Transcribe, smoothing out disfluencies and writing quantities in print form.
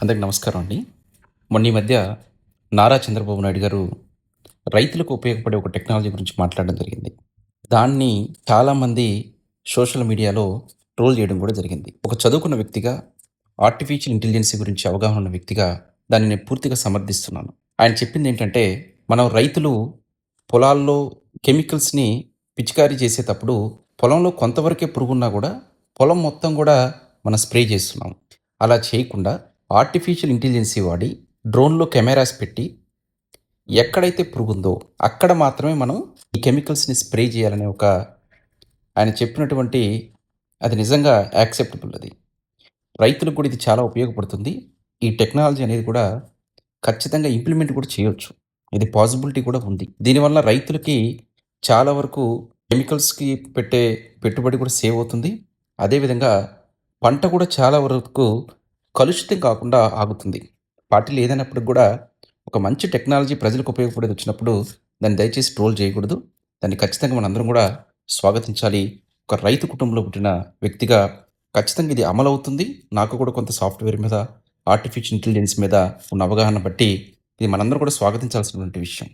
అందరికి నమస్కారం అండి. మొన్న ఈ మధ్య నారా చంద్రబాబు నాయుడు గారు రైతులకు ఉపయోగపడే ఒక టెక్నాలజీ గురించి మాట్లాడడం జరిగింది. దాన్ని చాలామంది సోషల్ మీడియాలో ట్రోల్ చేయడం కూడా జరిగింది. ఒక చదువుకున్న వ్యక్తిగా, ఆర్టిఫిషియల్ ఇంటెలిజెన్సీ గురించి అవగాహన ఉన్న వ్యక్తిగా దాన్ని నేను పూర్తిగా సమర్థిస్తున్నాను. ఆయన చెప్పిందేంటంటే, మనం రైతులు పొలాల్లో కెమికల్స్‌ని పిచికారీ చేసేటప్పుడు పొలంలో కొంతవరకే పురుగున్నా గూడా పొలం మొత్తం గూడా మనం స్ప్రే చేస్తున్నాం. అలా చేయకుండా ఆర్టిఫిషియల్ ఇంటెలిజెన్సీ వాడి డ్రోన్‌లో కెమెరాస్ పెట్టి ఎక్కడైతే పురుగుందో అక్కడ మాత్రమే మనం ఈ కెమికల్స్‌ని స్ప్రే చేయాలనే ఒక ఆయన చెప్పినటువంటి అది నిజంగా యాక్సెప్టబుల్ అది. రైతులకు కూడా ఇది చాలా ఉపయోగపడుతుంది. ఈ టెక్నాలజీ అనేది కూడా ఖచ్చితంగా ఇంప్లిమెంట్ కూడా చేయొచ్చు. ఇది పాసిబిలిటీ కూడా ఉంది. దీనివల్ల రైతులకి చాలా వరకు కెమికల్స్‌కి పెట్టే పెట్టుబడి కూడా సేవ్ అవుతుంది. అదేవిధంగా పంట కూడా చాలా వరకు కలుషితం కాకుండా ఆగుతుంది. పార్టీలు ఏదైనప్పటికి కూడా ఒక మంచి టెక్నాలజీ ప్రజలకు ఉపయోగపడేది వచ్చినప్పుడు దాన్ని దయచేసి ట్రోల్ చేయకూడదు. దాన్ని ఖచ్చితంగా మనందరం కూడా స్వాగతించాలి. ఒక రైతు కుటుంబంలో పుట్టిన వ్యక్తిగా ఖచ్చితంగా ఇది అమలవుతుంది. నాకు కూడా కొంత సాఫ్ట్‌వేర్ మీద, ఆర్టిఫిషియల్ ఇంటెలిజెన్స్ మీద ఉన్న అవగాహన బట్టి ఇది మనందరం కూడా స్వాగతించాల్సినటువంటి విషయం.